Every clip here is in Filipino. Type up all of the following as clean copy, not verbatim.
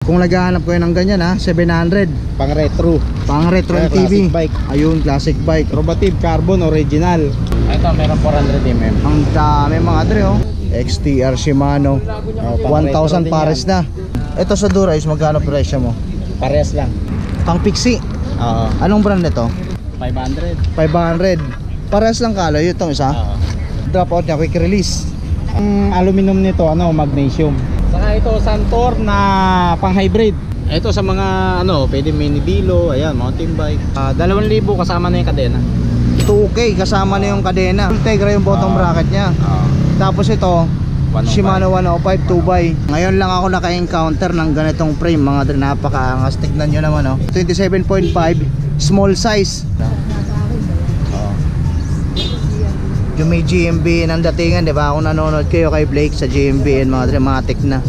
Kung naghahanap kayo ng ganyan ha, 700. Pang retro. Pang retro TV. Classic bike. Ayun, classic bike. Robative carbon original. Ito meron 400 mm. Ang dami mga dre oh. XTR Shimano. 1,000 pares na. Ito sa Dura-Ace, magkano presyo mo? Parehas lang. Pang Pixie. Oo. Anong brand nito? 500. 500. Parehas lang kaloy itong isa. Oo. Drop out niya, quick release. Ang aluminum nito magnesium. Saka ito Santor na pang hybrid. Ito sa mga pwede mini bilo, ayan, mountain bike. 2,000 kasama na yung kadena. 2K kasama na yung kadena. Integra yung bottom bracket niya. Tapos ito 105. Shimano 105 2x. Ngayon lang ako naka-encounter ng ganitong frame mga dre, napakaangas. Tignan nyo naman 27.5 small size. Yung may GMB ng datingan, di ba? Kung nanonood kayo kay Blake sa GMB and mga dre, matik na.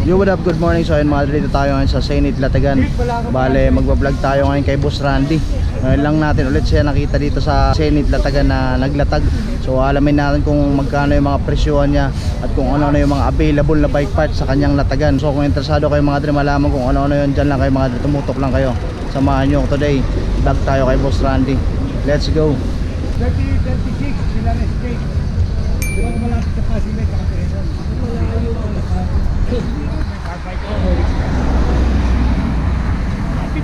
Yo, what up? Good morning. So ayun mga dre, dito tayo ngayon sa Zenith Latagan. Bale, magbablog tayo ngayon kay Boss Randy. Ngayon lang natin ulit siya nakita dito sa Zenith Latagan na naglatag. So alamin natin kung magkano yung mga presyohan niya at kung ano yung mga available na bike parts sa kanyang latagan. So kung interesado kayo mga dre malaman kung ano yun, dyan lang kayo mga dre, tumutok lang kayo. Samahan nyo today, vlog tayo kay Boss Randy. Let's go. 30-36 sila na state. Diba ko malapit sa Pasimek kakaperan? Malayo ko na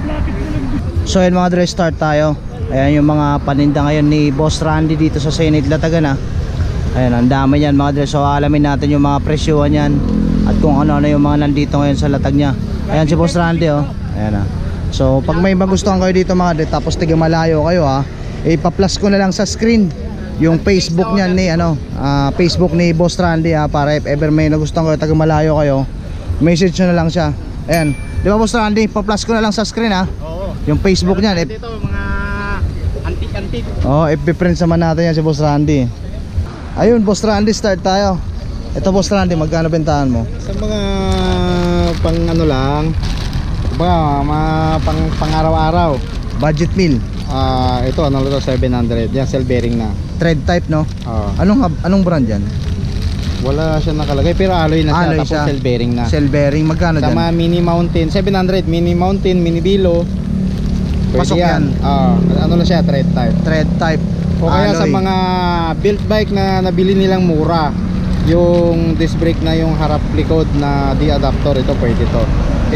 lapit ko lang. So yun mga dre, start tayo. Ayan yung mga paninda ngayon ni Boss Randy dito sa Zenith Latagan. Ayan, ang dami yan mga dre. So alamin natin yung mga presyohan yan at kung ano yung mga nandito ngayon sa latag niya. Ayan si Boss Randy Ayan So pag may magustuhan kayo dito mga dre, tapos tiga malayo kayo ipa-plus ko na lang sa screen yung Facebook niya ni Facebook ni Boss Randy para if ever may nagustuhan kayo, taga malayo kayo, message nyo na lang siya. Ayan, di ba Boss Randy, pa-plus ko na lang sa screen Oo. yung Facebook niya. Dito mga antique. FB friends naman natin yan si Boss Randy. Ayun Boss Randy, start tayo. Ito Boss Randy, magkano bentahan mo? Sa mga pang lang, pang araw-araw. Budget meal. Ito 700. Yan cell bearing na. Thread type no? Anong brand yan? Wala siya nakalagay pero alloy na siya. Alloy Tapos siya. cell bearing na. Cell bearing, magkano Sa dyan? mga mini mountain 700, mini mountain, mini bilo. Pasok yan. Ano na siya, thread type. Thread type. O kaya sa Alloy. mga built bike na nabili nilang mura, yung disc brake na yung harap likod na D-adapter, ito pwede to.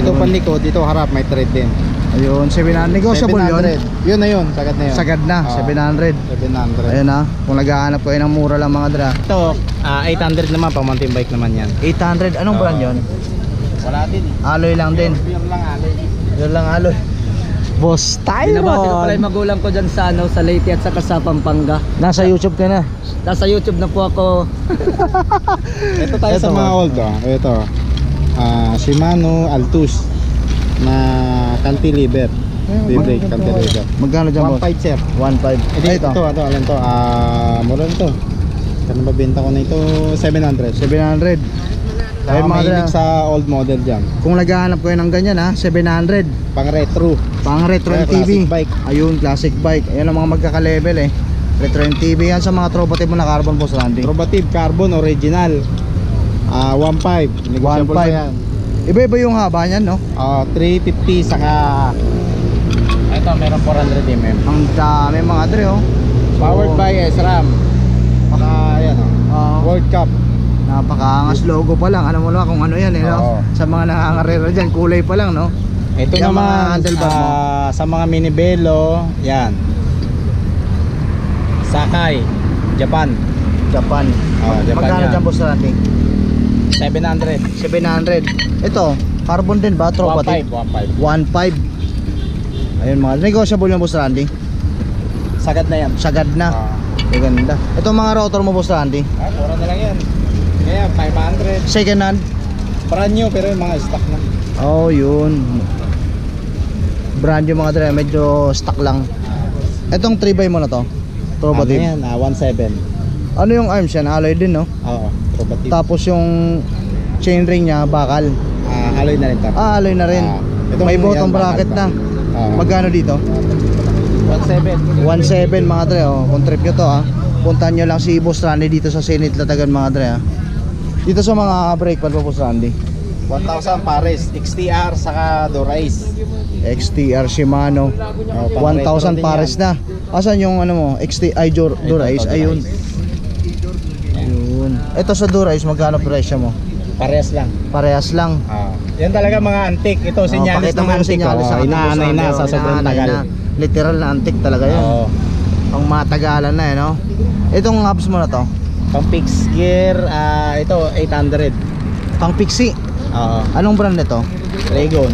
Ito panlikod, ito harap may thread din. Ayun, 700. Negotiable yun. 700. Yun na yun, sagad na yun. Sagad na, 700. 700. Ayun kung naghahanap kayo ng mura lang mga dra. Ito, 800 naman, pang mountain bike naman yan. 800, anong brand yun? Wala din Alloy lang din. Yun lang alloy. Yun lang alloy. Boss Tyron. Binabati ko pala yung magulang ko dyan sa sa Leyte at saka sa Pampanga. Nasa YouTube ka na. Nasa YouTube na po ako. Ito tayo sa mga old Ito, Shimano Altus na cantilever. Brake cantilever. Magkano dyan boss? 1.5 sir. 1.5. Ito. Alin to? Mura nito. Kano ba benta ko na ito? 700. 700. Ay mga dra, Mahilig sa old model dyan. kung naghahanap kayo ng ganyan 700. Pang retro. Pang retro Kaya TV. classic bike. Ayun, classic bike. Ayan ang mga magkaka-level Retro TV yan sa mga tropa mo na carbon Boss Randy. Robative carbon original. 1.5. Negotiable 1.5. pa yan. Iba-iba yung haba niyan, no? 350 saka ito meron 400 mm. Ang dami mga dre, Powered by SRAM. Saka ayan World Cup. Napakaangas logo pa lang. Alam mo naman kung ano yan, no? Oo. Sa mga nangangarera dyan, kulay pa lang, no? Ito Yung mga naman handlebar mo. sa mga mini belo, yan. Sakai, Japan. Japan. Japan Magkano yan. dyan Boss Randy? 700. 700. Ito, carbon din ba? Tropa 1.5. 1.5. Ayun mga, negotiable yung Boss Randy. Sagad na yan. Sagad na. Maganda. Ito mga rotor mo Boss Randy. Mura na lang yan. Kaya 500. Second hand. Brand new pero yung mga stock na. Oh, yun. Brand yung mga dre, medyo stock lang. Etong 3x mo na to. Tropative. Ano yan? 1.7. Ano yung arms yan? Alloy din, no? Oo, Robative. Tapos yung chain ring niya, bakal. Alloy na rin tapos. Alloy na rin. May bottom bracket na. Magkano dito? 1.7. 1.7 mga dre, kung trip nyo to puntahan nyo lang si Boss Randy dito sa Zenith Latagan mga dre Dito sa mga brake pad po Boss Randy. 1,000 pares, XTR saka Dura-Ace. XTR Shimano. 1,000 pares na. Asan yung ano mo? XTI Dura-Ace. Ayun. Ayun. Ito sa Dura-Ace, magkano presyo mo? Parehas lang. Parehas lang. Yan talaga mga antique. Ito, sinyalis pakita mo naman yung sinyalis sa ating inaanay na sa sobrang inaanay tagal. na. Literal na antique talaga yun. Pang matagalan na no? Itong hubs mo na to? Pang fixed gear, ito 800. Pang Pixie. Anong brand nito? Legon.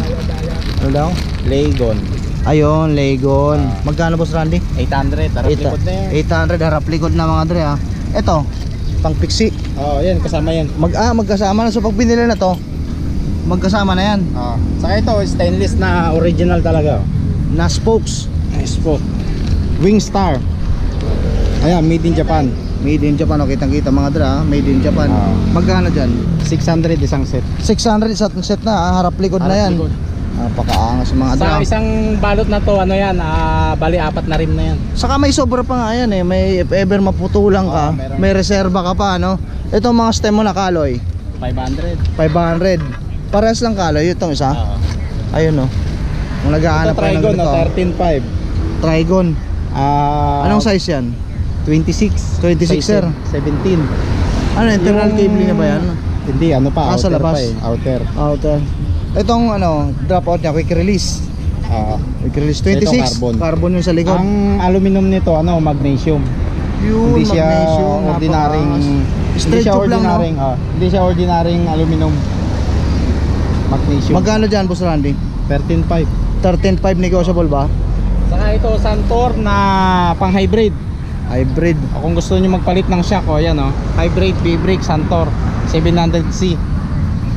Ano daw? Legon. Ayun, Legon. Magkano boss Randy? 800. Harap likod na yan. 800 harap likod na mga dre ha. Ito, pang Pixie. Yan, kasama yan. Magkasama na. So pag binili na to, magkasama na yan. Saka ito, stainless na original talaga. Na spokes. Spoke. Wingstar. Ayan, made in Japan. Made in Japan. O, kitang-kita mga dre ha. Made in Japan. Magkano dyan? 600 isang set. 600 sa set na ha. Harap likod na yan. Napakaangas mga dre. Sa isang balot na to, ano yan, bali 4 na rim na yan. Saka may sobra pa nga yan eh. May if ever maputulang ka, meron. may reserba ka pa no. Ito mga stem mo na kaloy 500. 500. Parehas lang kaloy itong isa. Ayun no. Kung nag-aanap Ito ka ng Trigon na ganito. 13.5. Trigon. Anong size yan? 26. 26 sir. 17. Ano internal cabling na ba yan? Hindi, ano pa, Sa outer labas. pa eh. Outer. Outer. Itong ano, drop out niya, quick release. Quick release 26. Ito, Carbon yung sa likod. Ang aluminum nito, magnesium. Yun, Hindi siya magnesium, ordinaryong straight tube lang no. Hindi siya ordinaryong aluminum. Magnesium. Magkano dyan boss Randy? 13.5. 13.5 negotiable ba? Saka ito Santor na pang hybrid. Hybrid. O kung gusto niyo magpalit ng shock, yan hybrid V-brake Santor 700C.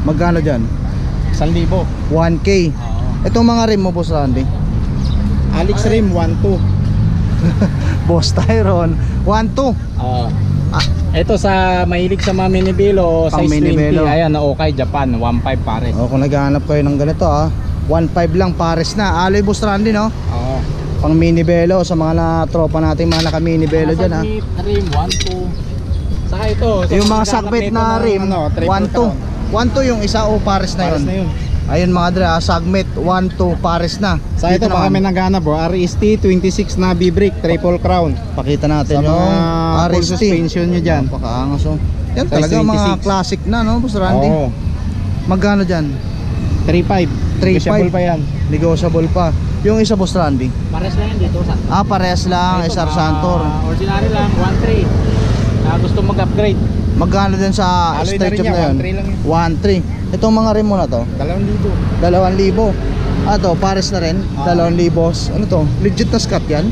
Magkano dyan? 1,000. 1K. Itong mga rim mo boss Randy? Alex rim 1.2. Boss Tyron 1.2. Ito sa mahilig sa mga minibelo, Pang size 20. minibelo. Ayan, okay, Japan 1.5 pares. O kung naghahanap kayo ng ganito 1.5 lang pares na. Alloy boss Randy no? Pang mini belo sa mga tropa natin mga naka mini belo dyan Rim 1.2. Saka ito yung mga sagbit na rim 1.2. 1.2 yung isa o pares na pares yun. na yun. Ayun mga dre sagmit 1.2 pares na. Sa ito baka may naghanap RST 26 na V-brake triple crown. Pakita natin Sa yung mga full RST. suspension nyo dyan. Napakaangas yan Size talaga mga 26. classic na no boss Randy? Magkano dyan? 3.5. 3.5 Negotiable pa yan. Negotiable pa. Yung isa boss Randy? Pares lang yan dito. Parehas lang. Isar Santor. Ordinary lang 1.3. Gusto mag-upgrade. Magkano din sa Alloy na straight rin tube yan, na yun? 1.3 lang yun. 1.3. Itong mga rim mo na to 2,000. 2,000. To pares na rin 2,000. Ano to? Legit na scat yan?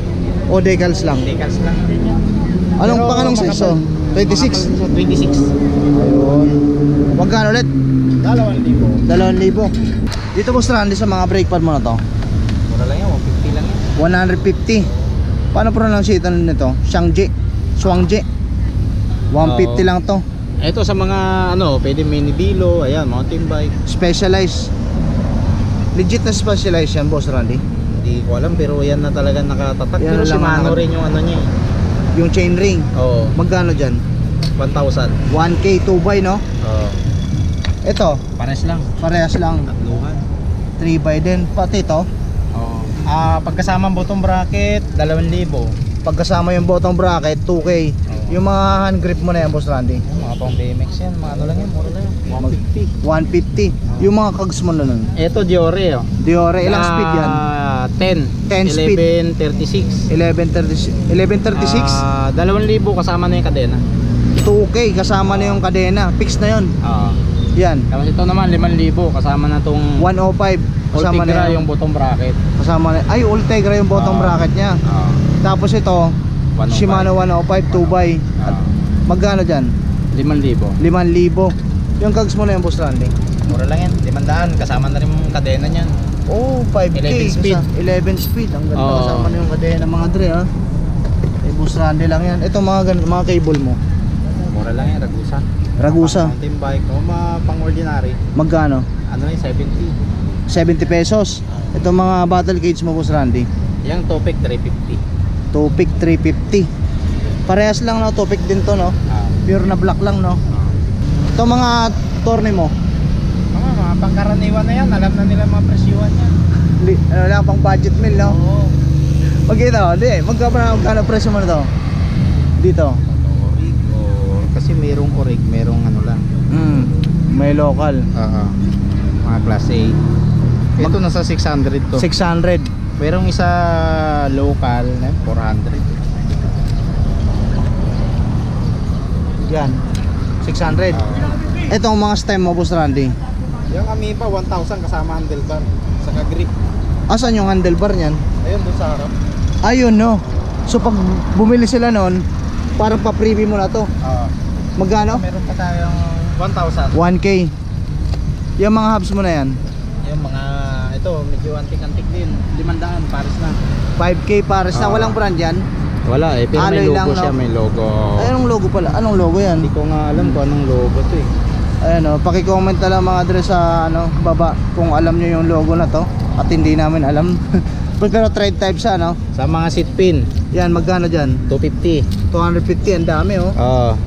O decals lang? Decals lang din yan. Anong size? 26. 26. Ayun. Magkano ulit? 2,000. 2,000. Dito boss Randy sa mga brake pad mo na to Mura lang yan, 150 lang yan. 150. Paano pronunciation nito? Swangje 150 lang to. Ito sa mga pwede minibilo, ayan, mountain bike. Specialized. Legit na specialized yan boss Randy. Hindi ko alam pero yan na talaga nakatatak. Yan Pero lang Shimano rin yung niya eh. Yung chain ring. Oo, Magkano dyan? 1,000. 1K 2x no? Oo. Ito Pares lang. parehas lang. Tatluhan. 3x din. Pati to Oo. Pagkasama ang bottom bracket, 2,000. pagkasama yung bottom bracket 2K. Yung mga hand grip mo na yan boss Randy Mga pang BMX yan, mga lang yan, mura lang yan. 150. Yung mga cogs mo na nun Ito Diore Diore ilang speed yan? 10. 10 speed. 1136. 1136 2,000 kasama na yung kadena. 2K kasama na yung kadena. Fix na yun. Oo. Yan Tapos ito naman 5,000 kasama na tong 105 kasama na Ultegra yan. yung bottom bracket. Kasama na. Ay Ultegra yung bottom bracket niya. Oo. Tapos ito 105. Shimano 105 2x. Magkano dyan? 5,000. 5,000. Yung cogs mo na yung boss Randy Mura lang yan, 500 kasama na rin yung kadena niyan. Oh 5K 11 speed. 11 speed. Ang ganda Oo. kasama na yung kadena mga dre boss Randy lang yan. Ito mga cable mo Mura lang yan, Ragusa. Ragusa. Pang mountain bike, o pang ordinary. Magkano? Ano yung 70? 70 pesos. Ito mga battle cage mo boss Randy Yung Topec 350. Topic 350. Parehas lang no, Topic din to no. Pure na black lang no. Ito mga torne mo. Mga mga pangkaraniwan na yan, alam na nila mga presyuhan yan. Ano lang, pang budget meal, no? Oo. Magkita, hindi. Magkano presyo mo na to? Dito. Orig o kasi merong orig, merong ano lang. May local. Oo. Mga class A. Ito nasa 600 to. 600. Merong isa local, 400. Yan. 600. Etong mga stem mo, Boss Randy. Yung Amoeba 1,000 kasama handlebar, saka grip. Asan yung handlebar niyan? Ayun doon sa harap. Ayun, no. So pag bumili sila noon, parang pa-preview mo na to. Magkano? Meron pa tayong 1,000. 1K. Yung mga hubs mo na yan, Yung mga ito, medyo antik-antik din. 500 pares na. 5K pares na. Walang brand yan. Wala eh, pero may Alloy logo lang, siya, no? may logo. Ay, anong logo pala? Anong logo yan? Hindi ko nga alam kung anong logo to eh. Ayan, o, paki-comment na lang mga address sa baba kung alam nyo yung logo na to. At hindi namin alam. Pero trade type siya, no? Sa mga seat pin, Yan, magkano dyan? 250. 250, ang dami, oh. Oo.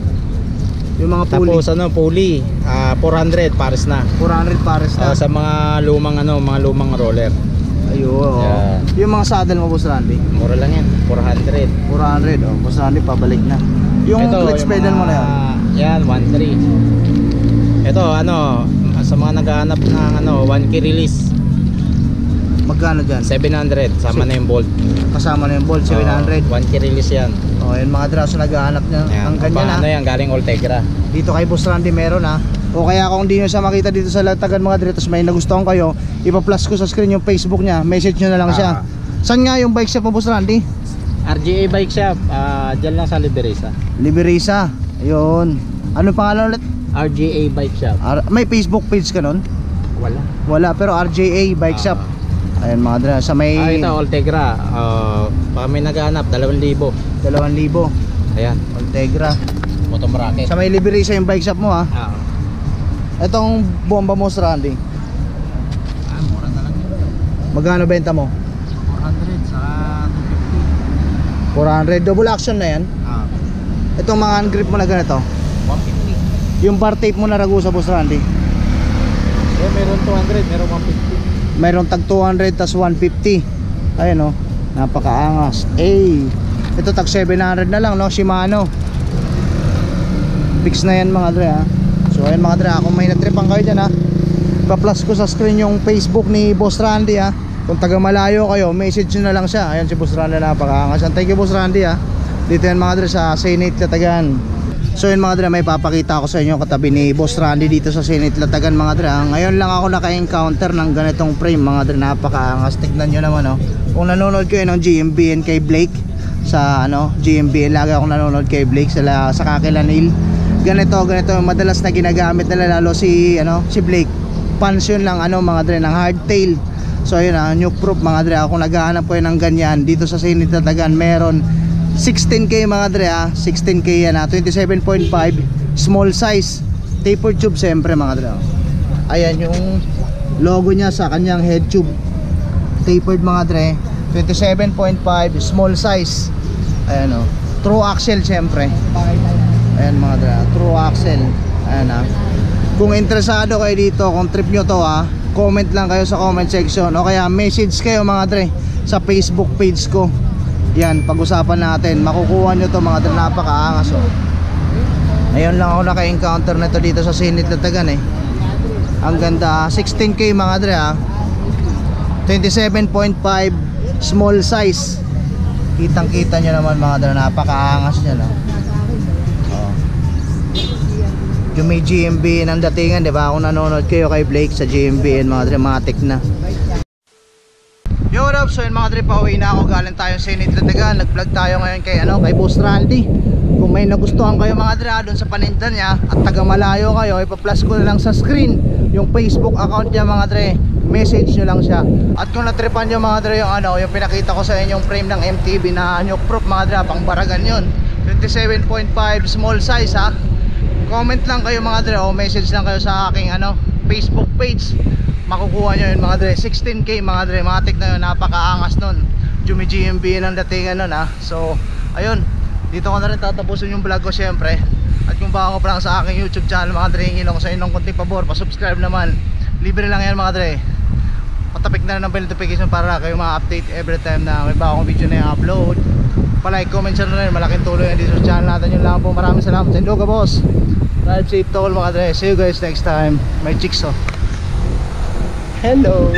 Yung mga pulley, Tapos pulley, 400 pares na. 400 pares na. Sa mga lumang roller. Ayun, oh. Yan. Yung mga saddle mo, Boss Randy, Mura lang yan, 400. 400, oh. Boss Randy, pabalik na. Yung clutch pedal mo na yan. Yan, 1.3. Ito, sa mga naghahanap ng 1K release, Magkano dyan? 700, sama na yung bolt. Kasama na yung bolt, 700. 1K release yan. Oh, yan mga address na naghahanap niya. Yan. Ang ganyan, Ano yan, galing Ultegra. Dito kay Boss Randy meron, ha. O kaya kung hindi nyo siya makita dito sa Latagan mga Dre, may nagustuhan kayo, ipa-plus ko sa screen yung Facebook niya, message nyo na lang siya. Saan nga yung bike shop mo, Boss Randy? RGA Bike Shop, dyan lang sa Liberisa. Liberisa. Ayun. Ano pangalan ulit? RGA Bike Shop. May Facebook page ka nun? Wala. Wala, pero RJA Bike Shop. Ayan mga Dre, sa may Ito, Ultegra. Baka may naghahanap, 2,000. 2,000. Ayan, Ultegra. bottom bracket. Sa may Liberisa yung bike shop mo, ha. Itong bomba mo, Boss Randy, Mura na lang yun. magkano benta mo? 400 sa 400. Double action na yan. 250. Itong mga hand grip mo na ganito, 150. yung bar tape mo na Ragusa, Boss Randy, Meron 200, meron 150. mayroong tag 200 tas 150. Ayan, oh, napakaangas. Ito tag 700 na lang, no? Shimano. Fix na yan mga Dre, ha. So ayan mga Dre, kung may natripan kayo dyan, ha, pa-plus ko sa screen yung Facebook ni Boss Randy, ha. Kung taga malayo kayo, message nyo na lang siya. Ayan si Boss Randy, napakaangas. Thank you, Boss Randy, ha. Dito yan mga Dre sa Senate Latagan. So yun mga Dre, may papakita ko sa inyo katabi ni Boss Randy dito sa Senate Latagan mga Dre. Ngayon lang ako naka-encounter ng ganitong frame mga Dre, napakaangas. Tignan nyo naman, oh. Kung nanonood kayo ng GMBN kay Blake sa GMBN, lagi akong nanonood kay Blake sa Kakilanil. Ganito yung madalas na ginagamit nila, lalo si Blake. Pansyon lang mga Dre ng hardtail. So ayun, new proof mga Dre. Ako naghahanap ko ng ganyan dito sa Senate Latagan. Meron 16K mga Dre, 16K yan, 27.5 small size taper tube siyempre mga Dre. Ayan yung logo niya sa kanyang head tube, tapered mga Dre, 27.5 small size. Ayan, true axle siyempre. Ayan mga Dre, true axle. Ayan, kung interesado kayo dito, kung trip nyo to, comment lang kayo sa comment section o kaya message kayo mga Dre sa Facebook page ko. Yan, pag-usapan natin. Makukuha nyo to mga Dre, napakaangas, oh. Ngayon lang ako naka-encounter na to dito sa Senate Latagan, eh. Ang ganda, 16K mga Dre, 27.5 small size. Kitang kita nyo naman mga Dre, napakaangas nyo, no? Oh. Yung may GMBN ang datingan, di ba? Kung nanonood kayo kay Blake sa GMBN mga Dre, matik na. Yo, what up? So yun mga Dre, pauwi na ako. Galing tayo sa Senate Latagan. Nag-vlog tayo ngayon kay Boss Randy. Kung may nagustuhan kayo mga Dre, doon sa paninda niya at taga malayo kayo, ipa-plus ko na lang sa screen yung Facebook account niya mga Dre. Message nyo lang siya. At kung natripan nyo mga Dre yung pinakita ko sa inyo, yung frame ng MTB na new proof mga Dre, pang baragan yun, 27.5 small size, comment lang kayo mga Dre, o message lang kayo sa aking Facebook page. Makukuha nyo yun mga Dre, 16K mga Dre, matik na yun, napakaangas nun. Jumi GMB ang datingan nun, So ayun, dito ko na rin tatapusin yung vlog ko syempre. At kung baka ko pa lang sa aking YouTube channel mga Dre, hingin ako sa inyo ng konting pabor, pa-subscribe naman. Libre lang yan mga dre. Patapik na rin ng bell notification para kayo ma-update every time na may bagong video na i-upload. Pa-like, comment, share na rin. Malaking tulong yan dito sa channel natin. Yun lang po. Maraming salamat sa inyo ka boss. Drive safe to all mga dre. See you guys next time. May chicks oh. Hello.